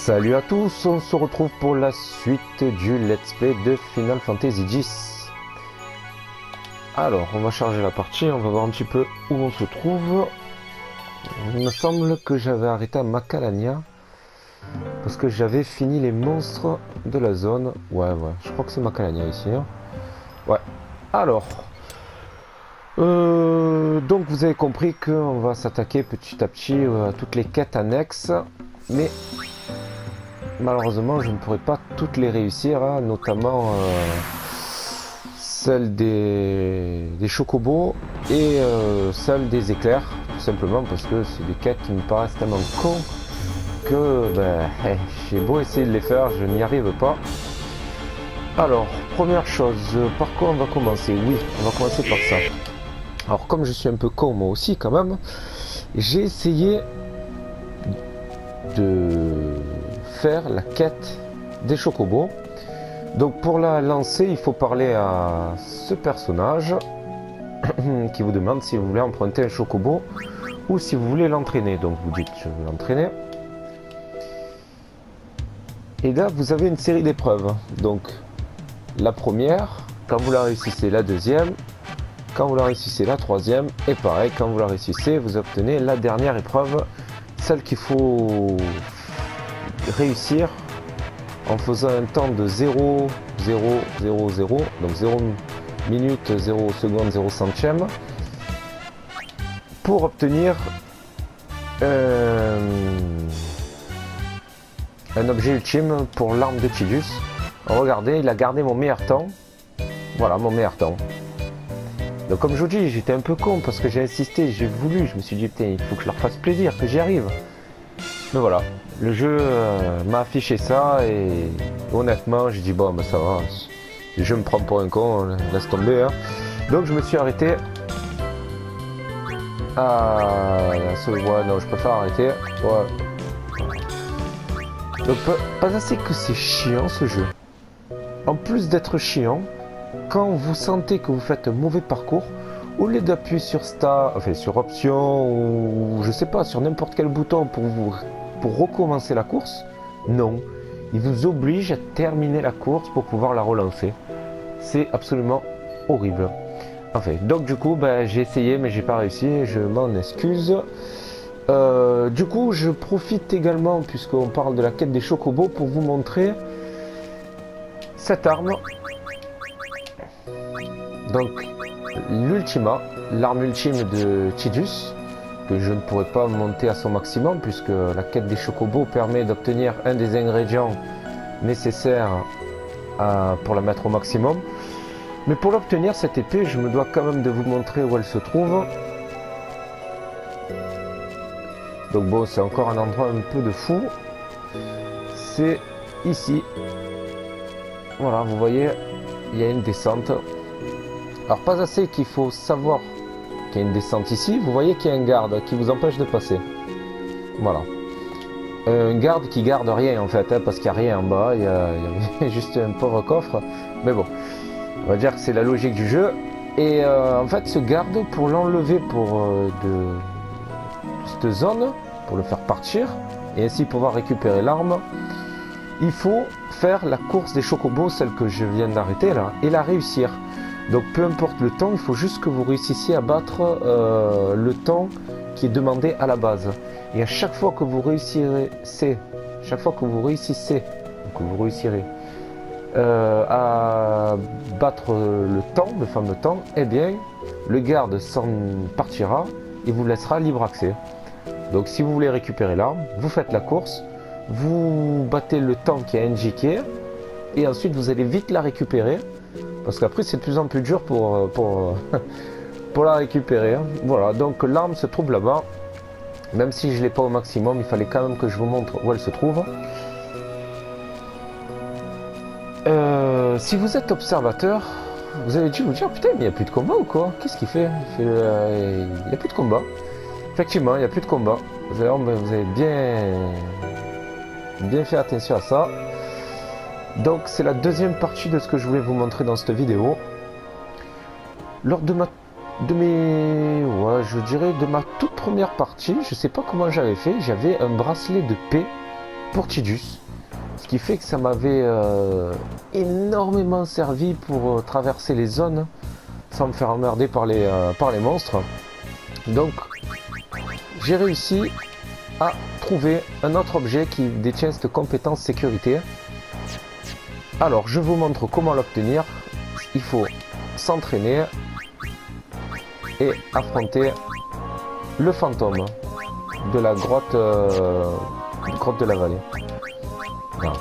Salut à tous, on se retrouve pour la suite du let's play de Final Fantasy X. Alors, on va charger la partie, on va voir un petit peu où on se trouve. Il me semble que j'avais arrêté à Macalania, parce que j'avais fini les monstres de la zone. Ouais, je crois que c'est Macalania ici. Hein. Ouais, alors... donc vous avez compris qu'on va s'attaquer petit à petit à toutes les quêtes annexes, mais... malheureusement, je ne pourrai pas toutes les réussir, hein, notamment celle des chocobos et celle des éclairs, tout simplement parce que c'est des quêtes qui me paraissent tellement cons que j'ai beau essayer de les faire, je n'y arrive pas. Alors, première chose, par quoi on va commencer? Oui, on va commencer par ça. Alors, comme je suis un peu con moi aussi quand même, j'ai essayé de faire la quête des chocobos. Donc pour la lancer, il faut parler à ce personnage qui vous demande si vous voulez emprunter un chocobo ou si vous voulez l'entraîner. Donc vous dites je veux l'entraîner. Et là vous avez une série d'épreuves. Donc la première, quand vous la réussissez, la deuxième, quand vous la réussissez, la troisième, et pareil, quand vous la réussissez, vous obtenez la dernière épreuve, celle qu'il faut réussir en faisant un temps de 0, 0, 0, 0, donc 0 minutes, 0 secondes, 0 centième, pour obtenir un objet ultime pour l'arme de Tidus. Regardez, il a gardé mon meilleur temps. Voilà, mon meilleur temps. Donc comme je vous dis, j'étais un peu con parce que j'ai insisté, j'ai voulu, je me suis dit, putain, il faut que je leur fasse plaisir, que j'y arrive. Mais voilà, le jeu m'a affiché ça et honnêtement, j'ai dit, bon, ben ça va, je me prends pour un con, laisse tomber. Hein. Donc je me suis arrêté à ce... Ouais, non, je préfère arrêter. Ouais. Donc pas assez que c'est chiant ce jeu. En plus d'être chiant, quand vous sentez que vous faites un mauvais parcours, au lieu d'appuyer sur Start, enfin sur Option ou je sais pas, sur n'importe quel bouton pour recommencer la course, non, il vous oblige à terminer la course pour pouvoir la relancer. C'est absolument horrible. Enfin, donc du coup, j'ai essayé mais j'ai pas réussi, je m'en excuse. Du coup, je profite également, puisqu'on parle de la quête des chocobos, pour vous montrer cette arme. Donc, l'Ultima, l'arme ultime de Tidus, que je ne pourrais pas monter à son maximum, puisque la quête des chocobos permet d'obtenir un des ingrédients nécessaires pour la mettre au maximum. Mais pour l'obtenir, cette épée, je me dois quand même de vous montrer où elle se trouve. Donc bon, c'est encore un endroit un peu de fou. C'est ici. Voilà, vous voyez, il y a une descente. Alors pas assez qu'il faut savoir qu'il y a une descente ici. Vous voyez qu'il y a un garde qui vous empêche de passer. Voilà. Un garde qui garde rien en fait, hein, parce qu'il n'y a rien en bas. Il y a juste un pauvre coffre. Mais bon, on va dire que c'est la logique du jeu. Et en fait, ce garde, pour l'enlever de cette zone, pour le faire partir, et ainsi pouvoir récupérer l'arme, il faut faire la course des chocobos, celle que je viens d'arrêter là, et la réussir. Donc peu importe le temps, il faut juste que vous réussissiez à battre le temps qui est demandé à la base. Et à chaque fois que vous réussirez, à battre le temps, le fameux temps, eh bien le garde s'en partira et vous laissera libre accès. Donc si vous voulez récupérer l'arme, vous faites la course, vous battez le temps qui est indiqué et ensuite vous allez vite la récupérer. Parce qu'après c'est de plus en plus dur pour la récupérer. Hein. Voilà, donc l'arme se trouve là-bas. Même si je ne l'ai pas au maximum, il fallait quand même que je vous montre où elle se trouve. Si vous êtes observateur, vous avez dû vous dire, putain mais il n'y a plus de combat ou quoi? Qu'est-ce qu'il fait, il n'y a plus de combat. Effectivement, il n'y a plus de combat. Vous avez bien fait attention à ça. Donc c'est la deuxième partie de ce que je voulais vous montrer dans cette vidéo. Lors de ma toute première partie, je sais pas comment j'avais fait, j'avais un bracelet de paix pour Tidus. Ce qui fait que ça m'avait énormément servi pour traverser les zones sans me faire emmerder par les monstres. Donc j'ai réussi à trouver un autre objet qui détient cette compétence sécurité. Alors je vous montre comment l'obtenir. Il faut s'entraîner et affronter le fantôme de la grotte de la vallée. Voilà.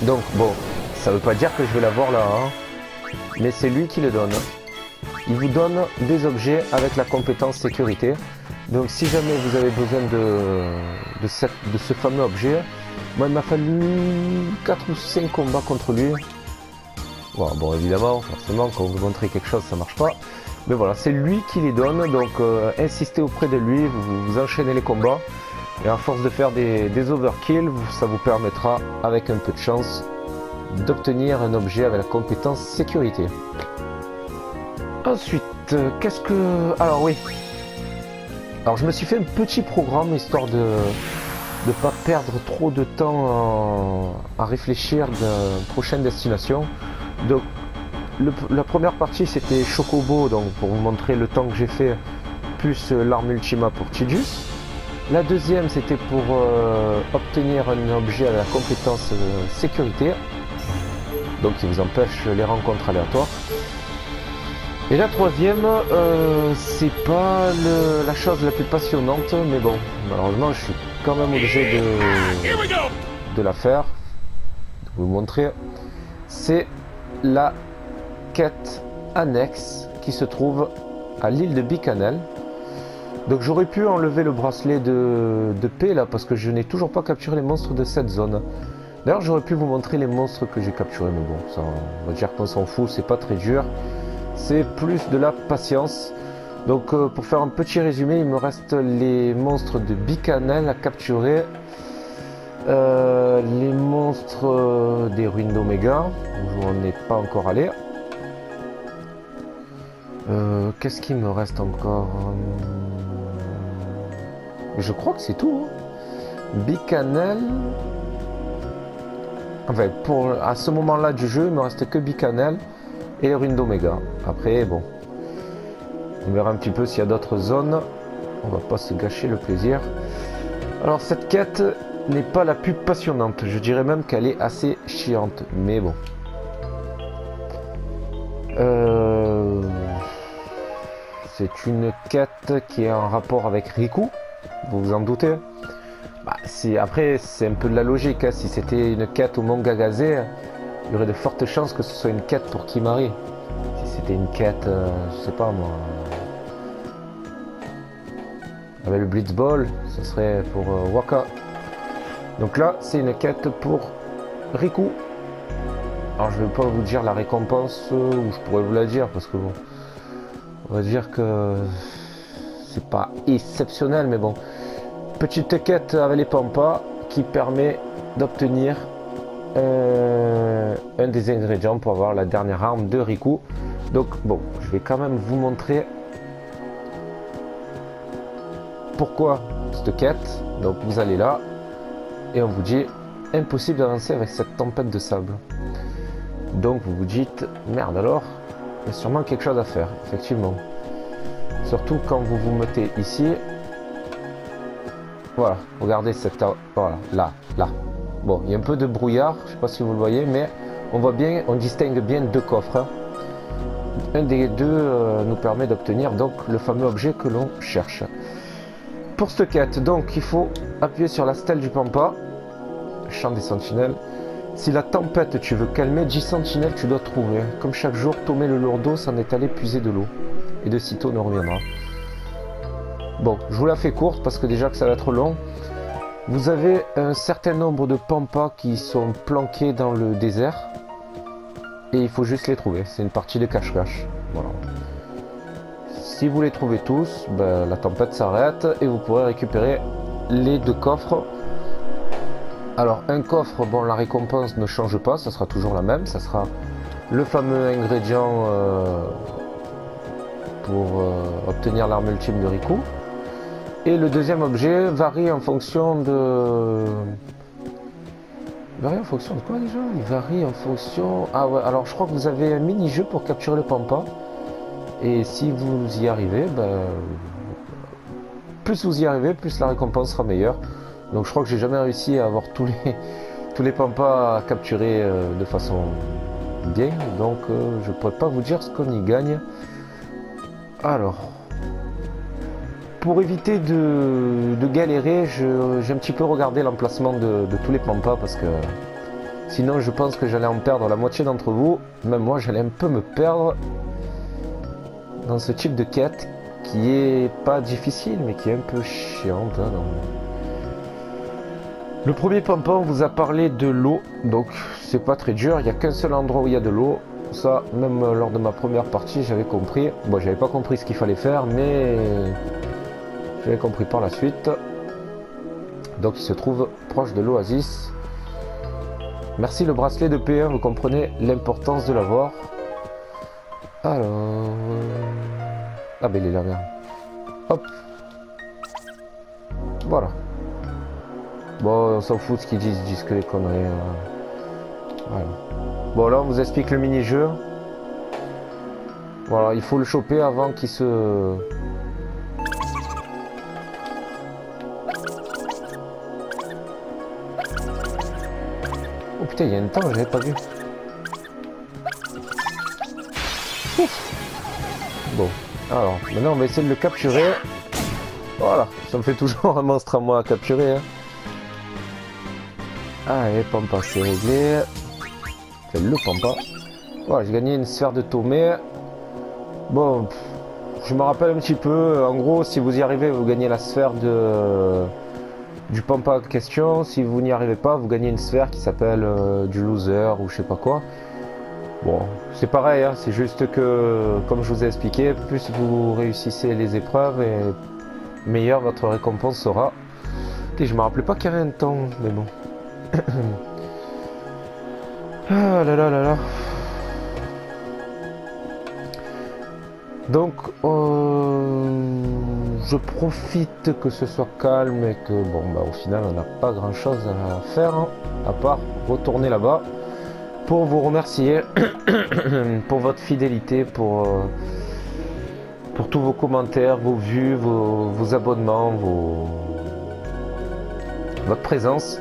Donc bon, ça veut pas dire que je vais l'avoir là, hein, mais c'est lui qui le donne. Il vous donne des objets avec la compétence sécurité. Donc si jamais vous avez besoin de ce fameux objet, moi il m'a fallu 4 ou 5 combats contre lui. Voilà, bon évidemment, forcément quand vous montrez quelque chose ça marche pas. Mais voilà, c'est lui qui les donne, donc insistez auprès de lui, vous enchaînez les combats. Et à force de faire des overkills, ça vous permettra, avec un peu de chance, d'obtenir un objet avec la compétence sécurité. Ensuite, qu'est-ce que... Alors oui. Alors je me suis fait un petit programme, histoire de ne pas perdre trop de temps à réfléchir d'une prochaine destination. Donc la première partie c'était Chocobo, donc pour vous montrer le temps que j'ai fait, plus l'arme ultima pour Tidus. La deuxième c'était pour obtenir un objet avec la compétence sécurité, donc qui vous empêche les rencontres aléatoires. Et la troisième, c'est pas la chose la plus passionnante, mais bon, malheureusement je suis quand même obligé de la faire, de vous montrer. C'est la quête annexe qui se trouve à l'île de Bicanel. Donc j'aurais pu enlever le bracelet de paix là, parce que je n'ai toujours pas capturé les monstres de cette zone. D'ailleurs j'aurais pu vous montrer les monstres que j'ai capturés, mais bon, ça, on va dire qu'on s'en fout, c'est pas très dur. C'est plus de la patience. Donc pour faire un petit résumé, il me reste les monstres de Bicanel à capturer. Les monstres des ruines d'Oméga, où on n'est pas encore allé. Qu'est-ce qu'il me reste encore? Je crois que c'est tout. Hein. Bicanel. Enfin, à ce moment-là du jeu, il me reste que Bicanel et les ruines d'Oméga. Après, bon, on verra un petit peu s'il y a d'autres zones. On va pas se gâcher le plaisir. Alors cette quête n'est pas la plus passionnante. Je dirais même qu'elle est assez chiante. Mais bon. C'est une quête qui est en rapport avec Riku. Vous vous en doutez. Bah, après, c'est un peu de la logique. Hein. Si c'était une quête au Mont Gagaze, il y aurait de fortes chances que ce soit une quête pour Kimahri. Si c'était une quête, je sais pas moi, avec le Blitzball, ce serait pour Waka. Donc là, c'est une quête pour Riku. Alors je vais pas vous dire la récompense, ou je pourrais vous la dire parce que bon, on va dire que c'est pas exceptionnel, mais bon, petite quête avec les Pampas qui permet d'obtenir un des ingrédients pour avoir la dernière arme de Riku. Donc bon, je vais quand même vous montrer pourquoi cette quête. Donc vous allez là et on vous dit impossible d'avancer avec cette tempête de sable. Donc vous vous dites merde, alors il y a sûrement quelque chose à faire, effectivement. Surtout quand vous vous mettez ici. Voilà, regardez cette... Voilà, là. Bon, il y a un peu de brouillard, je sais pas si vous le voyez, mais on voit bien, on distingue bien deux coffres. Hein. Un des deux nous permet d'obtenir donc le fameux objet que l'on cherche. Pour cette quête, donc il faut appuyer sur la stèle du Pampa, champ des sentinelles. Si la tempête tu veux calmer, 10 sentinelles tu dois trouver. Comme chaque jour, Tomé le lourdeau s'en est allé puiser de l'eau. Et de sitôt ne reviendra. Bon, je vous la fais courte parce que déjà que ça va être long. Vous avez un certain nombre de Pampas qui sont planqués dans le désert. Et il faut juste les trouver. C'est une partie de cache-cache. Voilà. Si vous les trouvez tous, ben, la tempête s'arrête et vous pourrez récupérer les deux coffres. Alors un coffre, bon, la récompense ne change pas, ça sera toujours la même. Ça sera le fameux ingrédient pour obtenir l'arme ultime de Riku. Et le deuxième objet varie en fonction de... Varie en fonction de quoi déjà? Il varie en fonction... Ah ouais, alors je crois que vous avez un mini-jeu pour capturer le pampa. Et si vous y arrivez, ben... plus vous y arrivez, plus la récompense sera meilleure. Donc je crois que j'ai jamais réussi à avoir tous les pampas capturés de façon bien. Donc je pourrais pas vous dire ce qu'on y gagne. Alors... Pour éviter de galérer, j'ai un petit peu regardé l'emplacement de tous les pampas parce que sinon je pense que j'allais en perdre la moitié d'entre vous. Même moi j'allais un peu me perdre dans ce type de quête qui est pas difficile mais qui est un peu chiante. Hein, le premier pampa on vous a parlé de l'eau, donc c'est pas très dur, il n'y a qu'un seul endroit où il y a de l'eau. Ça, même lors de ma première partie j'avais compris. Bon, j'avais pas compris ce qu'il fallait faire mais... J'avais compris par la suite. Donc il se trouve proche de l'oasis. Merci le bracelet de P1, vous comprenez l'importance de l'avoir. Alors... Ah ben il est là, merde. Hop. Voilà. Bon, on s'en fout de ce qu'ils disent, ils disent que les conneries. Voilà. Bon là on vous explique le mini-jeu. Voilà, il faut le choper avant qu'il se... Oh putain, il y a un temps, j'avais pas vu. Ouf. Bon, alors, maintenant on va essayer de le capturer. Voilà, ça me fait toujours un monstre à moi à capturer. Hein. Allez, pampa, c'est réglé. C'est le pampa. Voilà, j'ai gagné une sphère de Tomé. Bon, je me rappelle un petit peu. En gros, si vous y arrivez, vous gagnez la sphère du pampa question. Si vous n'y arrivez pas, vous gagnez une sphère qui s'appelle du loser ou je sais pas quoi. Bon, c'est pareil, hein, c'est juste que, comme je vous ai expliqué, plus vous réussissez les épreuves et meilleure votre récompense sera. Et je me rappelais pas qu'il y avait un temps, mais bon. Ah là là là là. Donc, je profite que ce soit calme et que, bon, bah, au final, on n'a pas grand chose à faire, hein, à part retourner là-bas pour vous remercier pour votre fidélité, pour tous vos commentaires, vos vues, vos abonnements, votre présence.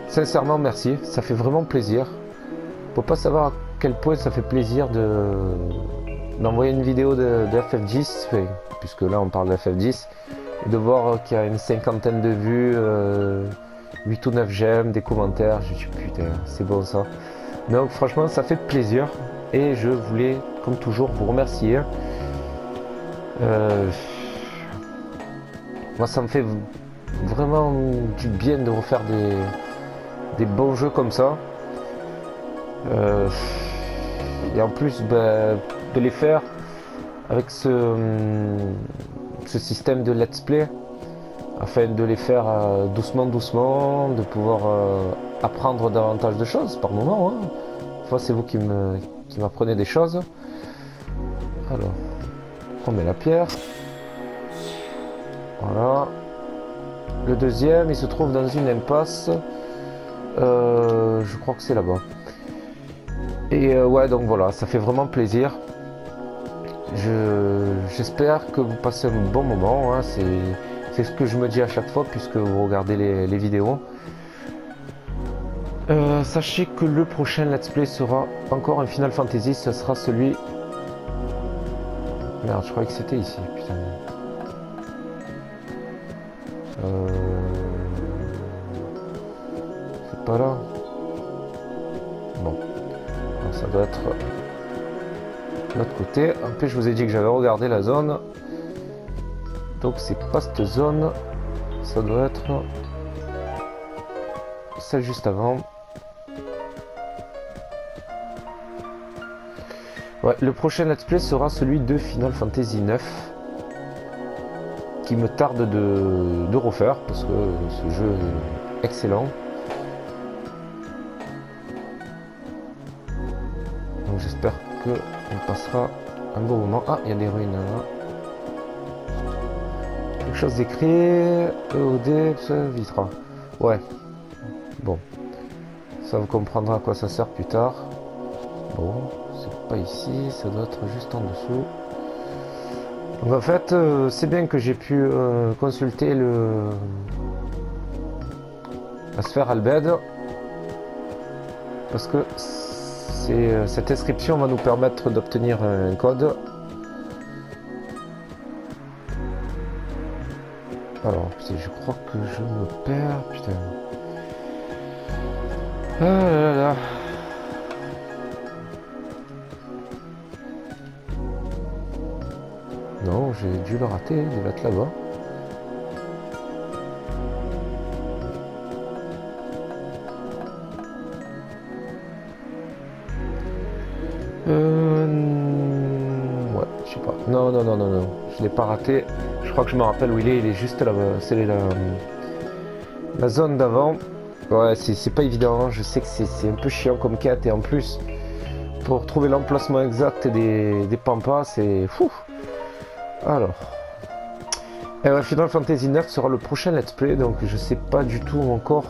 Sincèrement, merci, ça fait vraiment plaisir. Faut pas savoir à quel point ça fait plaisir d'envoyer une vidéo de FF10, puisque là on parle de FF10, et de voir qu'il y a une cinquantaine de vues, 8 ou 9 j'aime, des commentaires. Je dis putain, c'est bon ça. Donc franchement ça fait plaisir et je voulais comme toujours vous remercier. Moi ça me fait vraiment du bien de refaire des bons jeux comme ça. Et en plus de les faire avec ce système de let's play, afin de les faire doucement, de pouvoir apprendre davantage de choses par moment. Hein. Fois c'est vous qui m'apprenez des choses. Alors, on met la pierre. Voilà. Le deuxième, il se trouve dans une impasse. Je crois que c'est là-bas. Et ouais, donc voilà, ça fait vraiment plaisir. J'espère que vous passez un bon moment. Hein. C'est ce que je me dis à chaque fois puisque vous regardez les vidéos. Sachez que le prochain let's play sera encore un Final Fantasy. Ce sera celui... Merde, je croyais que c'était ici. Putain. C'est pas là. Bon. Alors, ça doit être de l'autre côté. En plus, je vous ai dit que j'avais regardé la zone. Donc, c'est pas cette zone. Ça doit être celle juste avant. Ouais, le prochain let's play sera celui de Final Fantasy 9 qui me tarde de refaire parce que ce jeu est excellent. Donc j'espère que on passera un bon moment. Ah, il y a des ruines là. Quelque chose d'écrit. EOD, Vitra. Ouais. Bon. Ça vous comprendra à quoi ça sert plus tard. Bon, c'est pas ici, ça doit être juste en dessous. Donc en fait, c'est bien que j'ai pu consulter la sphère Albed. Parce que cette inscription va nous permettre d'obtenir un code. Alors, je crois que je me perds, putain. Ah là là. Non, j'ai dû le rater, il devait être là-bas. Ouais, je sais pas. Non, non, non, non, non. Je l'ai pas raté. Je crois que je me rappelle où il est. Il est juste là-bas. C'est la zone d'avant. Ouais, c'est pas évident. Hein. Je sais que c'est un peu chiant comme quête. Et en plus, pour trouver l'emplacement exact des pampas, c'est fou. Alors. Et ouais, Final Fantasy IX sera le prochain let's play. Donc je sais pas du tout encore.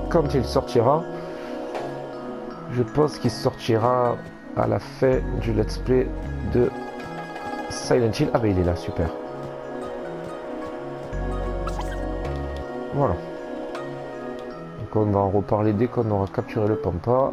Quand il sortira. Je pense qu'il sortira à la fin du let's play de Silent Hill. Ah ben il est là, super. Voilà. Donc on va en reparler dès qu'on aura capturé le pampa.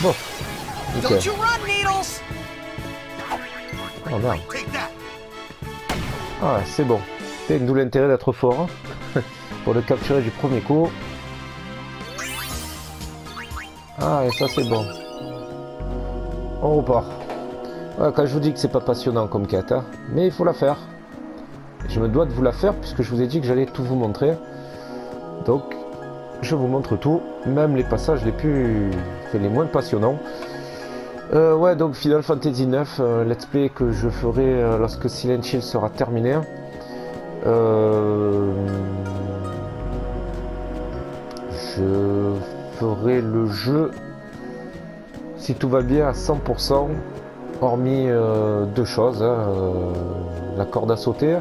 Bon. Okay. Oh merde. Ah c'est bon. C'est d'où l'intérêt d'être fort hein, pour le capturer du premier coup. Ah et ça c'est bon. On repart. Ouais, quand je vous dis que c'est pas passionnant comme quête, hein, mais il faut la faire. Je me dois de vous la faire puisque je vous ai dit que j'allais tout vous montrer. Donc je vous montre tout, même les passages les moins passionnants. Ouais, donc Final Fantasy IX, let's play que je ferai lorsque Silent Hill sera terminé. Je ferai le jeu, si tout va bien, à 100%, hormis deux choses, hein, la corde à sauter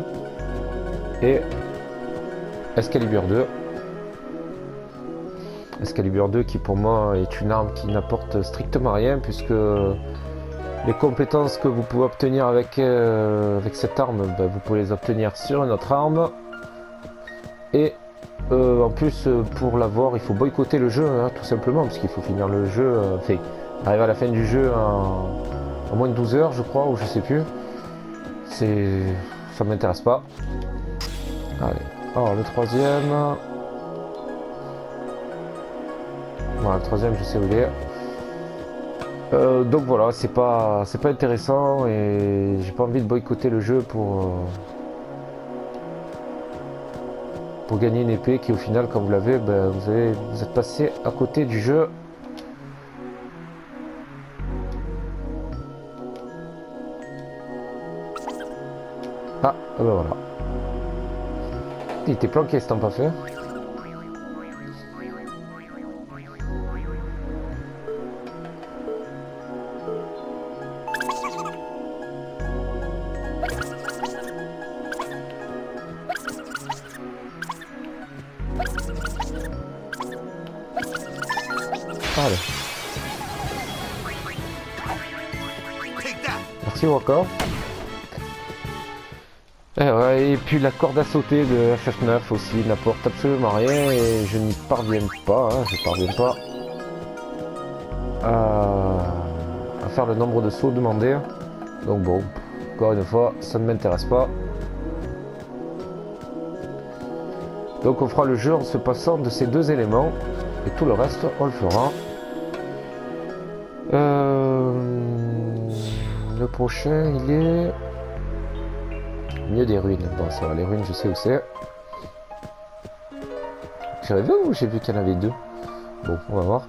et Excalibur 2. Excalibur 2 qui pour moi est une arme qui n'apporte strictement rien puisque les compétences que vous pouvez obtenir avec cette arme, ben, vous pouvez les obtenir sur une autre arme et en plus pour l'avoir il faut boycotter le jeu hein, tout simplement parce qu'il faut finir le jeu, enfin arriver à la fin du jeu en moins de 12 heures je crois ou je sais plus, ça m'intéresse pas. Allez, alors le troisième. Voilà, le troisième, je sais où il est. Donc voilà, c'est pas intéressant et j'ai pas envie de boycotter le jeu pour gagner une épée qui au final, quand vous l'avez, ben, vous êtes passé à côté du jeu. Ah, ben voilà. Il était planqué, c'est pas fait. Allez. Merci encore. Et puis la corde à sauter de FF9 aussi n'apporte absolument rien et je n'y parviens pas, hein, je parviens pas à faire le nombre de sauts demandés. Donc bon, encore une fois, ça ne m'intéresse pas. Donc on fera le jeu en se passant de ces deux éléments et tout le reste on le fera. Le prochain il est mieux des ruines. Bon ça va, les ruines je sais où c'est. J'ai rêvé ou j'ai vu qu'il y en avait deux? Bon on va voir.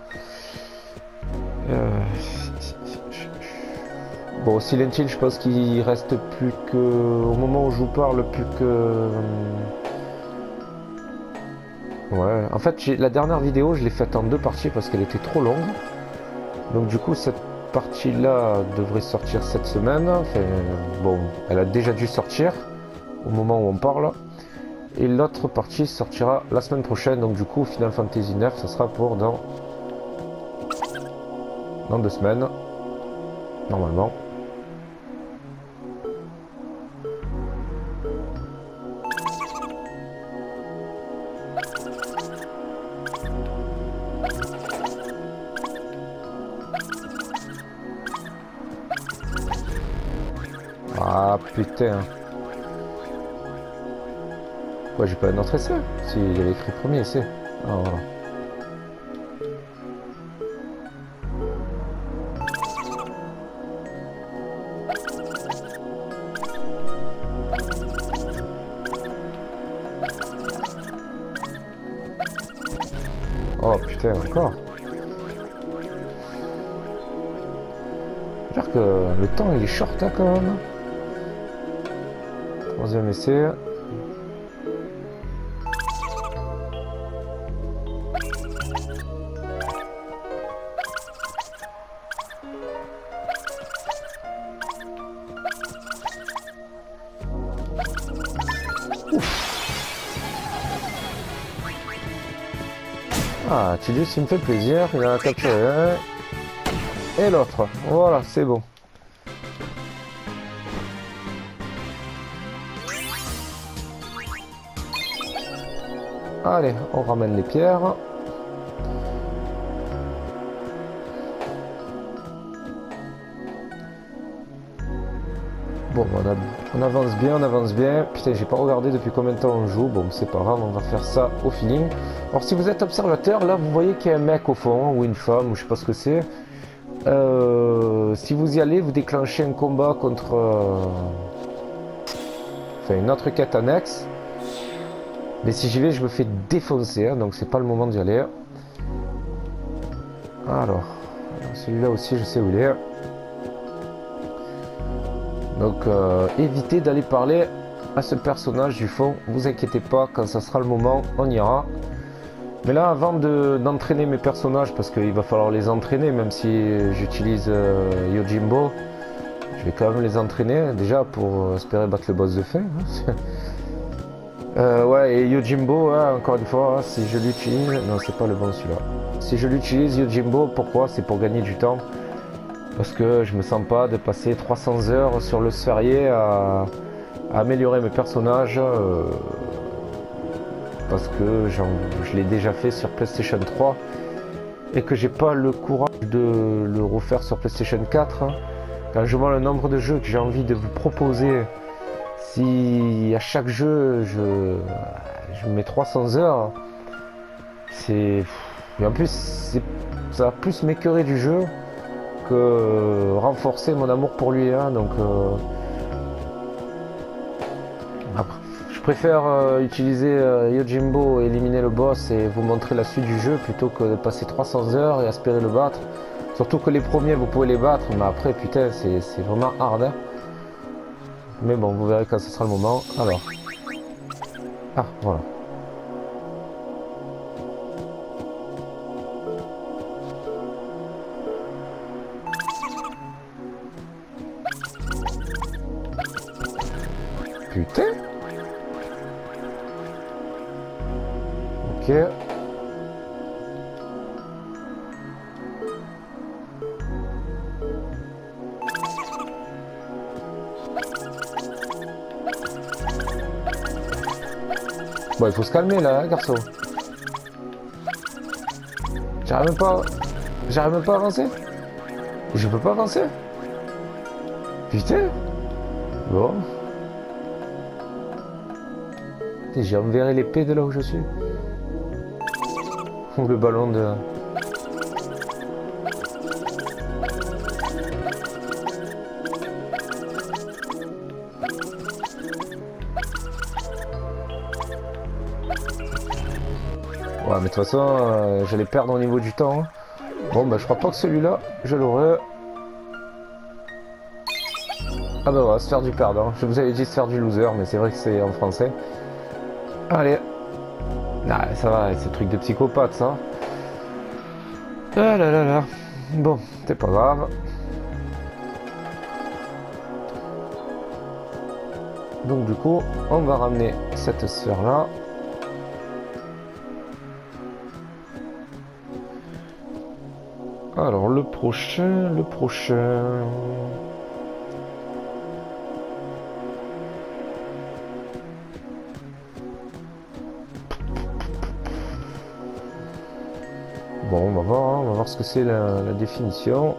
Bon, Silent Hill, je pense qu'il reste plus que... Au moment où je vous parle, plus que... Ouais, en fait, la dernière vidéo, je l'ai faite en 2 parties parce qu'elle était trop longue. Donc du coup, cette partie-là devrait sortir cette semaine. Enfin, bon, elle a déjà dû sortir au moment où on parle. Et l'autre partie sortira la semaine prochaine. Donc du coup, Final Fantasy 9, ça sera pour dans 2 semaines, normalement. Ah putain. Ouais, j'ai pas un autre essai. Si, il y avait écrit premier essai. Ah voilà. Oh putain, encore. C'est-à-dire que le temps il est short là quand même. 3e essai. Ah, Tidus, il me fait plaisir, il en a capturé un. Et l'autre, voilà, c'est bon. Allez, on ramène les pierres. Bon, on avance bien, on avance bien. Putain, j'ai pas regardé depuis combien de temps on joue. Bon, c'est pas grave, on va faire ça au feeling. Alors, si vous êtes observateur, là, vous voyez qu'il y a un mec au fond, ou une femme, ou je sais pas ce que c'est. Si vous y allez, vous déclenchez un combat contre... Enfin, une autre quête annexe. Mais si j'y vais, je me fais défoncer, hein, donc c'est pas le moment d'y aller. Alors, celui-là aussi, je sais où il est. Donc, évitez d'aller parler à ce personnage du fond. Vous inquiétez pas, quand ça sera le moment, on ira. Mais là, avant d'entraîner mes personnages, parce qu'il va falloir les entraîner, même si j'utilise Yojimbo, je vais quand même les entraîner, déjà pour espérer battre le boss de fin. Ouais, et Yojimbo, hein, encore une fois, si je l'utilise... Non, c'est pas le bon celui-là. Si je l'utilise, Yojimbo, pourquoi? C'est pour gagner du temps. Parce que je me sens pas de passer 300 heures sur le sphérié à améliorer mes personnages. Parce que je l'ai déjà fait sur PlayStation 3. Et que j'ai pas le courage de le refaire sur PlayStation 4. Hein. Quand je vois le nombre de jeux que j'ai envie de vous proposer... Si à chaque jeu je mets 300 heures, c'est... Et en plus, ça va plus m'écœurer du jeu que renforcer mon amour pour lui. Hein, donc, après, je préfère utiliser Yojimbo, éliminer le boss et vous montrer la suite du jeu plutôt que de passer 300 heures et aspirer le battre. Surtout que les premiers, vous pouvez les battre, mais après, putain, c'est vraiment hard. Hein. Mais bon, vous verrez quand ce sera le moment. Alors. Ah, voilà. Putain. Ok. Bon, il faut se calmer là, hein, garçon. J'arrive même pas à avancer. Je peux pas avancer. Putain. Bon. J'ai enverré l'épée de là où je suis. Ou le ballon de... Ouais, mais de toute façon, j'allais perdre au niveau du temps. Hein. Bon, bah je crois pas que celui-là, je l'aurai. Ah bah voilà, sphère du perdant. Je vous avais dit sphère du loser, mais c'est vrai que c'est en français. Allez. Ah, ça va, c'est truc de psychopathe, ça. Ah là là là. Bon, c'est pas grave. Donc du coup, on va ramener cette sphère-là. Alors, le prochain... Bon, on va voir ce que c'est la définition.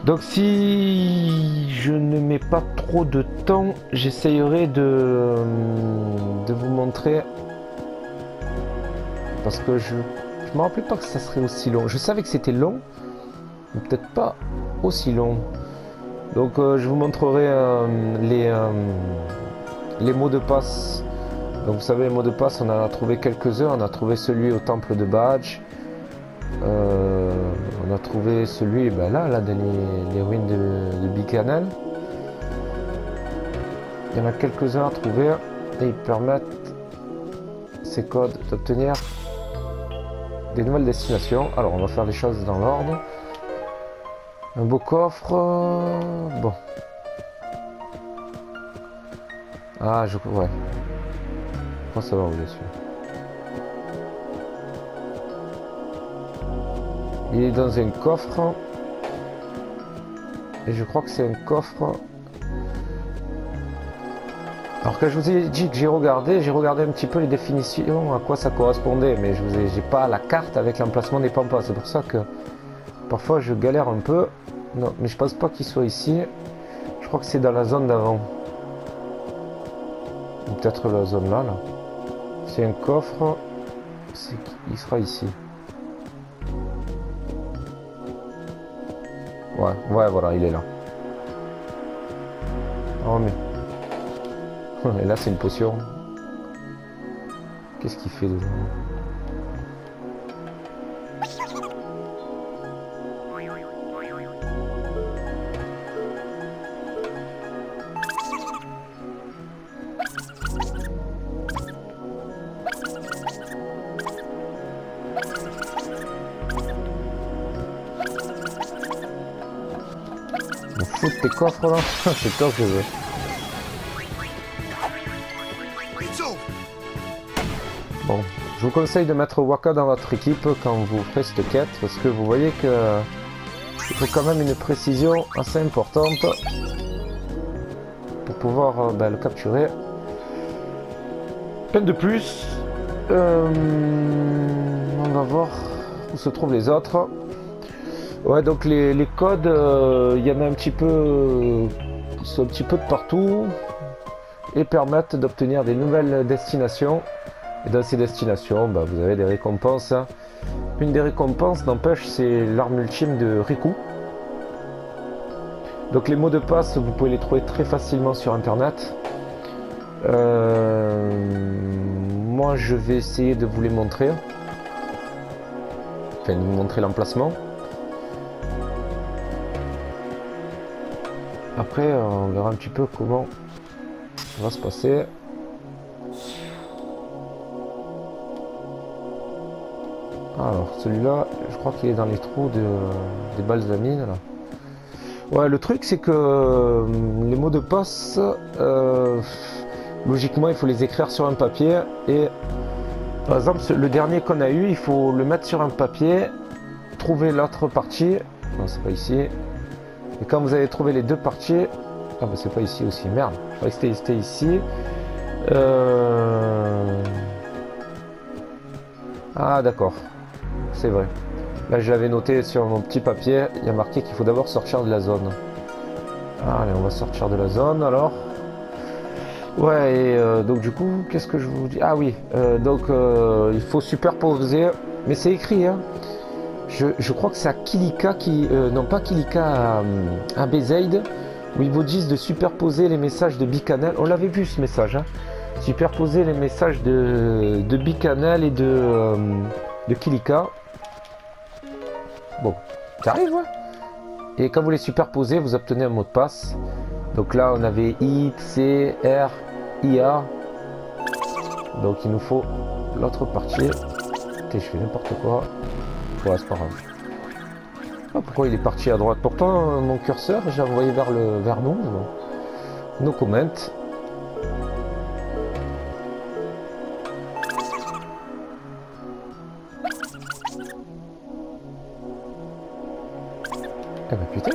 Donc si je ne mets pas trop de temps, j'essayerai de vous montrer. Parce que je me rappelais pas que ça serait aussi long. Je savais que c'était long, mais peut-être pas aussi long. Donc je vous montrerai les mots de passe. Donc vous savez, les mots de passe, on en a trouvé quelques-uns. On a trouvé celui au temple de Badge. On a trouvé celui ben là dans les ruines de Bicanal. Il y en a quelques-uns à trouver et ils permettent ces codes d'obtenir des nouvelles destinations. Alors on va faire les choses dans l'ordre. Un beau coffre. Bon. Ah je ouais. Je pense savoir où je suis. Il est dans un coffre. Et je crois que c'est un coffre. Alors que je vous ai dit que j'ai regardé un petit peu les définitions, à quoi ça correspondait. Mais j'ai pas la carte avec l'emplacement des pampas. C'est pour ça que parfois je galère un peu. Non, mais je pense pas qu'il soit ici. Je crois que c'est dans la zone d'avant. Ou peut-être la zone là. C'est un coffre. Il sera ici. Ouais, voilà, il est là. Oh mais... Et là c'est une potion. Qu'est-ce qu'il fait dedans? Foutre tes coffres là. C'est toi que je veux. Bon, je vous conseille de mettre Waka dans votre équipe quand vous ferez cette quête, parce que vous voyez que c'est quand même une précision assez importante pour pouvoir le capturer. Peine de plus, on va voir où se trouvent les autres. Ouais, donc les codes, il y en a un petit peu, ils sont un petit peu de partout et permettent d'obtenir des nouvelles destinations. Et dans ces destinations, vous avez des récompenses. Une des récompenses, n'empêche, c'est l'arme ultime de Riku. Donc les mots de passe, vous pouvez les trouver très facilement sur internet. Moi, je vais essayer de vous les montrer. Enfin, de vous montrer l'emplacement. Après, on verra un petit peu comment ça va se passer. Alors, celui-là, je crois qu'il est dans les trous des balsamines, là. Ouais, le truc, c'est que les mots de passe, logiquement, il faut les écrire sur un papier. Et, par exemple, le dernier qu'on a eu, il faut le mettre sur un papier, trouver l'autre partie. Non, c'est pas ici. Et quand vous avez trouvé les deux parties... Ah c'est pas ici aussi, merde. Je croyais que c'était ici. Ah d'accord. C'est vrai. Là je l'avais noté sur mon petit papier. Il y a marqué qu'il faut d'abord sortir de la zone. Allez, on va sortir de la zone alors. Ouais, et donc du coup, qu'est-ce que je vous dis? Ah oui, donc il faut superposer. Mais c'est écrit, hein. Je crois que c'est à Kilika qui... non, pas Kilika, à Bezaid, où ils vous disent de superposer les messages de Bicanal. On l'avait vu ce message, hein. Superposer les messages de Bicanal et de Kilika. Bon, t'arrives, ouais. Et quand vous les superposez, vous obtenez un mot de passe. Donc là, on avait I, C, R, IA. Donc il nous faut l'autre partie. Putain, je fais n'importe quoi. Ouais, c'est pas grave. Ah, pourquoi il est parti à droite? Pourtant, mon curseur, j'ai envoyé vers nous. Bon. No comment. Eh ben putain.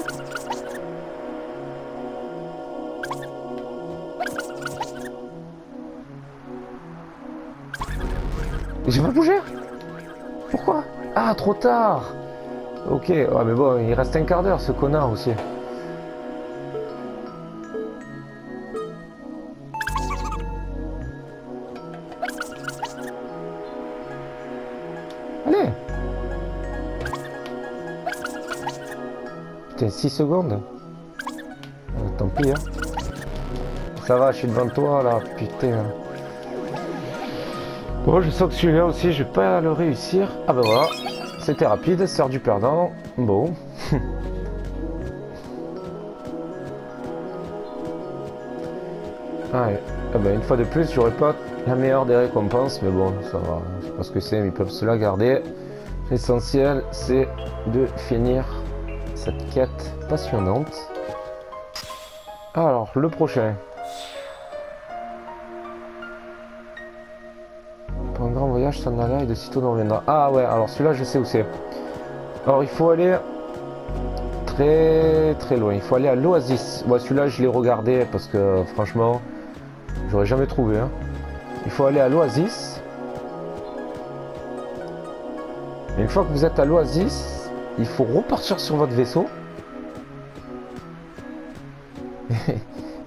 J'ai pas bougé. Pourquoi? Ah, trop tard. Ok, ouais, mais bon, il reste un quart d'heure, ce connard aussi. Allez. Putain, 6 secondes. Tant pis, hein. Ça va, je suis devant toi, là, putain. Bon, je sens que celui-là aussi, je vais pas le réussir. Ah bah voilà, c'était rapide, sœur du perdant. Bon. Ouais. Ah bah, une fois de plus, j'aurais pas la meilleure des récompenses, mais bon, ça va. Je sais pas ce que c'est, mais ils peuvent se la garder. L'essentiel, c'est de finir cette quête passionnante. Alors, le prochain. Pour un grand voyage, s'en alla et de sitôt dans viendra. Ah ouais, alors celui-là, je sais où c'est. Alors, il faut aller très très loin. Il faut aller à l'Oasis. Moi, celui-là, je l'ai regardé parce que franchement, j'aurais jamais trouvé. Hein. Il faut aller à l'Oasis. Et une fois que vous êtes à l'Oasis, il faut repartir sur votre vaisseau.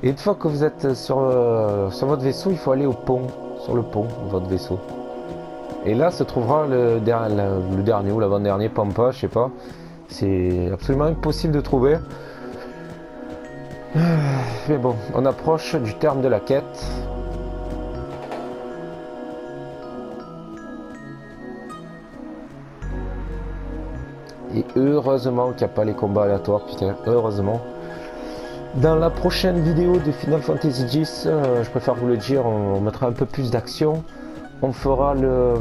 Et une fois que vous êtes sur votre vaisseau, il faut aller au pont, sur le pont de votre vaisseau. Et là se trouvera le dernier ou l'avant-dernier Pampa, je sais pas. C'est absolument impossible de trouver. Mais bon, on approche du terme de la quête. Et heureusement qu'il n'y a pas les combats aléatoires, putain, heureusement. Dans la prochaine vidéo de Final Fantasy X, je préfère vous le dire, on mettra un peu plus d'action. On fera les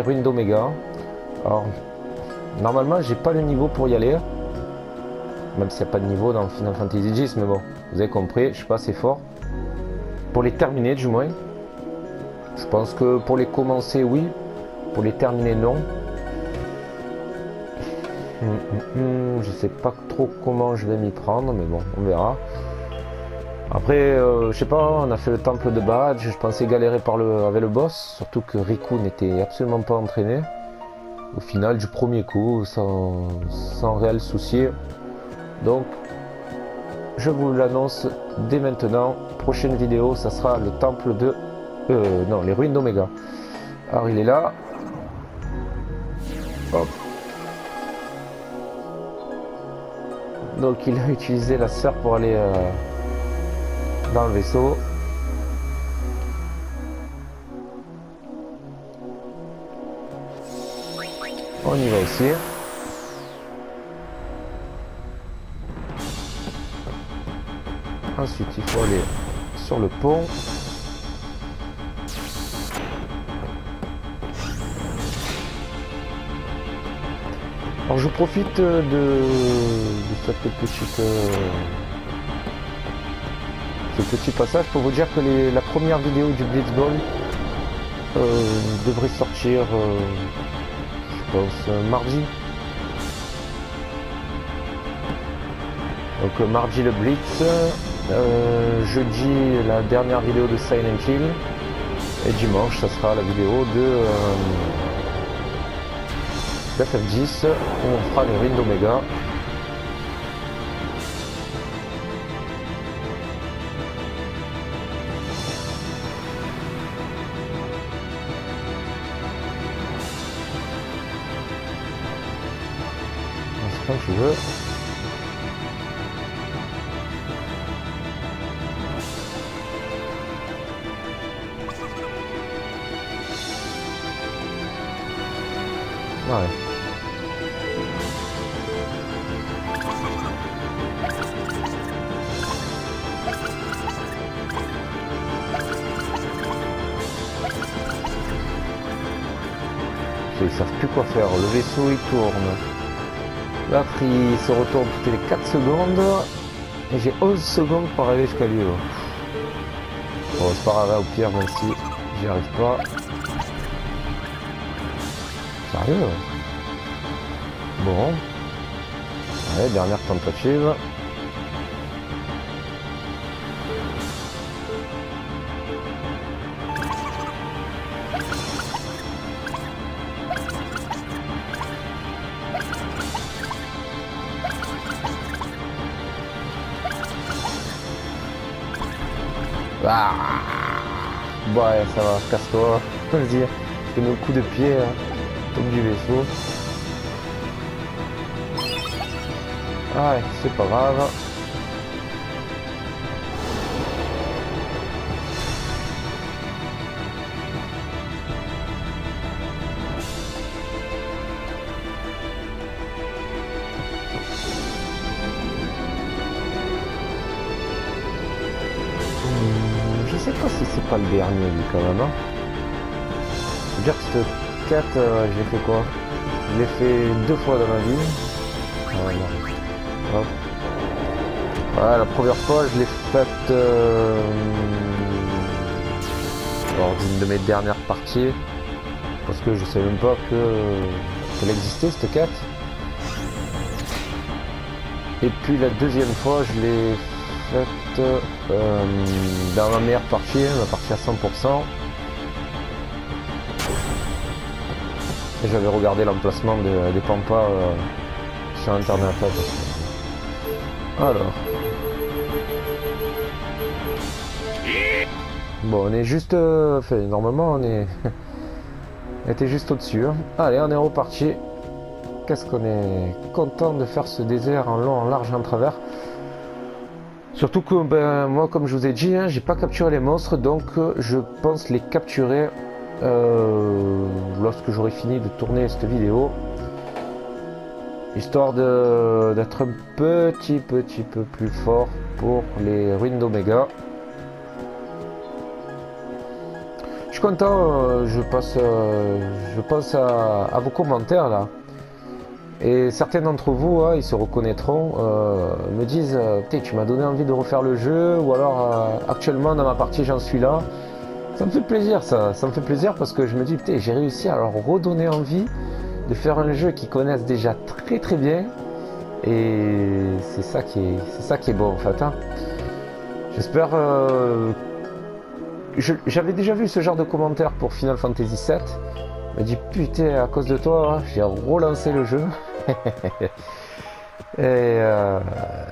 ruines d'Omega. Alors, normalement, j'ai pas le niveau pour y aller. Même s'il n'y a pas de niveau dans Final Fantasy X, mais bon, vous avez compris, je suis pas assez fort. Pour les terminer, du moins. Je pense que pour les commencer, oui. Pour les terminer, non. Je sais pas trop comment je vais m'y prendre, mais bon, on verra. Après, je sais pas, on a fait le temple de Badge, je pensais galérer avec le boss, surtout que Riku n'était absolument pas entraîné. Au final, du premier coup, sans réel souci. Donc, je vous l'annonce dès maintenant. Prochaine vidéo, ça sera le temple de... non, les ruines d'Omega. Alors, il est là. Hop. Donc il a utilisé la sœur pour aller dans le vaisseau. On y va aussi. Ensuite il faut aller sur le pont. Alors je profite de cette petite, ce petit passage pour vous dire que la première vidéo du Blitzball devrait sortir, je pense, mardi. Donc mardi le Blitz, jeudi la dernière vidéo de Silent Hill et dimanche ça sera la vidéo de... FF10 où on fera les ruines d'Omega. Quand tu veux. Ouais. vaisseau, ils savent plus quoi faire. Le vaisseau il tourne. L'autre il se retourne toutes les 4 secondes. Et j'ai 11 secondes pour arriver jusqu'à lui. Bon, c'est pas grave, au pire, même si j'y arrive pas. Sérieux? Bon. Allez, dernière tentative. Ah, ouais, ça va, casse-toi. Vas-y, fais-nous le coup de pied, top du vaisseau. Ah, c'est pas grave. Je sais pas si c'est pas le dernier lui quand même. Hein. Je veux dire que cette quête, je l'ai fait quoi? Je l'ai fait 2 fois dans ma vie. Hop. Ouais, la première fois je l'ai faite lors d'une de mes dernières parties. Parce que je savais même pas qu'elle existait cette quête. Et puis la deuxième fois je l'ai faite dans ma meilleure partie, ma partie à 100%. Et j'avais regardé l'emplacement des pampas sur internet. Alors. Bon, on est juste... Enfin, normalement, on est... on était juste au-dessus. Hein. Allez, on est reparti. Qu'est-ce qu'on est content de faire ce désert en long, en large et en travers. Surtout que, ben, moi, comme je vous ai dit, hein, j'ai pas capturé les monstres, donc je pense les capturer lorsque j'aurai fini de tourner cette vidéo. Histoire d'être un petit peu plus fort pour les ruines d'Oméga. Je suis content, je pense à vos commentaires là. Et certains d'entre vous, hein, ils se reconnaîtront, me disent tu m'as donné envie de refaire le jeu, ou alors actuellement dans ma partie j'en suis là. Ça me fait plaisir ça me fait plaisir parce que je me dis j'ai réussi à leur redonner envie de faire un jeu qu'ils connaissent déjà très bien. Et c'est ça qui est beau en fait. Hein. J'espère... J'avais déjà vu ce genre de commentaires pour Final Fantasy VII. Je me dis putain, à cause de toi, j'ai relancé le jeu. Et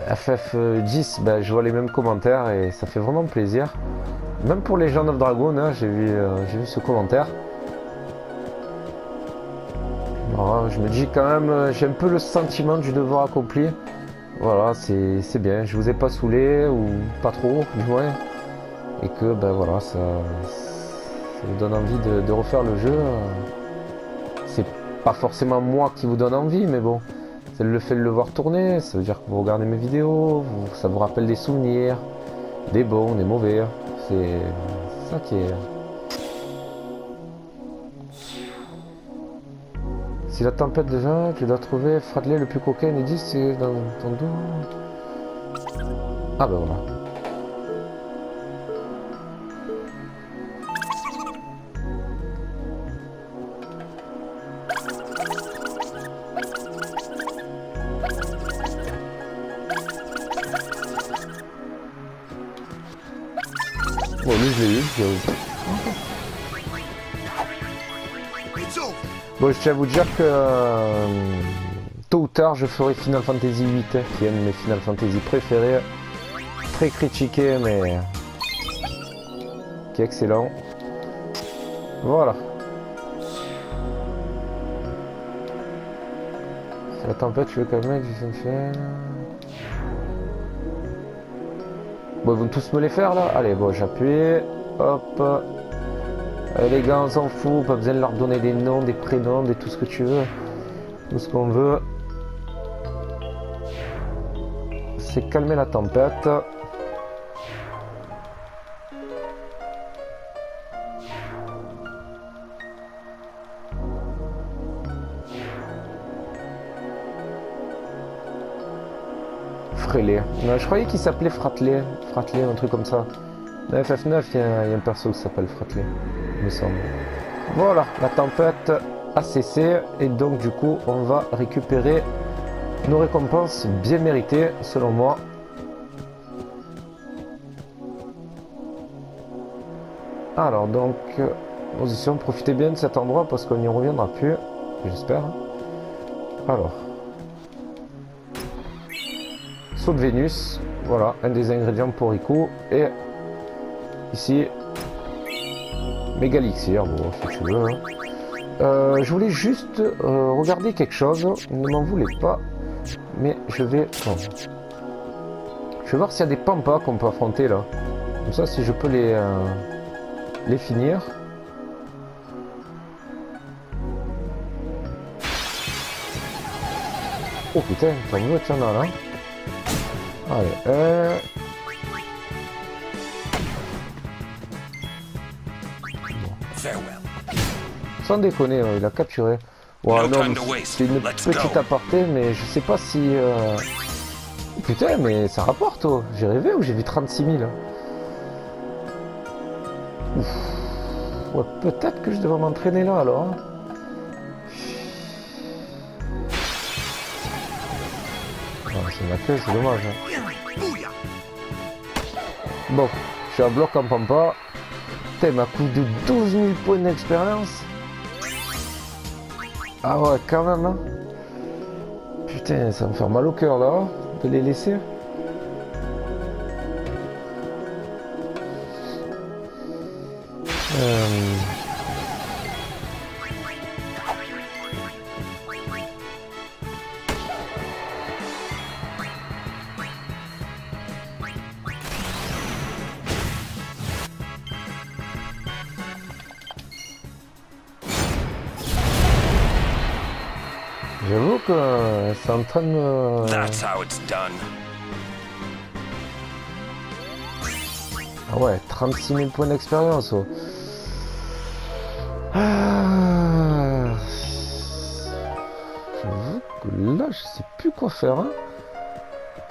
FF10, ben, je vois les mêmes commentaires et ça fait vraiment plaisir. Même pour Legend of Dragon, hein, j'ai vu ce commentaire. Alors, je me dis quand même, j'ai un peu le sentiment du devoir accompli. Voilà, c'est bien. Je vous ai pas saoulé, ou pas trop, du moins. Et que, ben voilà, ça vous donne envie de refaire le jeu. C'est pas forcément moi qui vous donne envie, mais bon, c'est le fait de le voir tourner. Ça veut dire que vous regardez mes vidéos, ça vous rappelle des souvenirs, des bons, des mauvais. C'est ça qui est... Si la tempête déjà, tu dois trouver Fradley le plus coquin et dit c'est dans ton dos. Ah ben voilà. Bon lui je l'ai eu. Bon, je tiens à vous dire que tôt ou tard je ferai Final Fantasy VIII, qui est un de mes Final Fantasy préférés, très critiqué mais qui est excellent. Voilà. C'est la tempête, tu veux calmer, du fait. Bon, ils vont tous me les faire là. Allez, bon, j'appuie. Hop. Les gars, on s'en fout, pas besoin de leur donner des noms, des prénoms, des tout ce que tu veux. Tout ce qu'on veut. C'est calmer la tempête. Frêlé. Je croyais qu'il s'appelait Fratley. Fratley, un truc comme ça. Dans FF9, il y a un perso qui s'appelle Fratley, il me semble. Voilà, la tempête a cessé. Et donc, du coup, on va récupérer nos récompenses bien méritées, selon moi. Alors, donc, position, profitez bien de cet endroit parce qu'on n'y reviendra plus, j'espère. Alors. Saut de Vénus, voilà, un des ingrédients pour Riku. Et ici, Mégalixir, bon, si tu veux. Hein. Je voulais juste regarder quelque chose, ne m'en voulez pas, mais je vais... Bon. Je vais voir s'il y a des pampas qu'on peut affronter là. Comme ça, si je peux les finir. Oh putain, t'en veux, t'en as là. Allez, sans déconner, il a capturé. Ouais, non, c'est une petite aparté, mais je sais pas si... Putain, mais ça rapporte, oh. J'ai rêvé ou j'ai vu 36 000 Ouf. Ouais, peut-être que je devrais m'entraîner là, alors. Hein. C'est ma queue, c'est dommage. Hein. Bon, je suis à bloc en pampa. Putain, m'a coûté de 12 000 points d'expérience. Ah ouais, quand même. Hein. Putain, ça me fait mal au cœur là, de les laisser. J'avoue que c'est en train de me... Ah ouais, 36 000 points d'expérience. Oh. Ah... J'avoue que là, je sais plus quoi faire. Hein.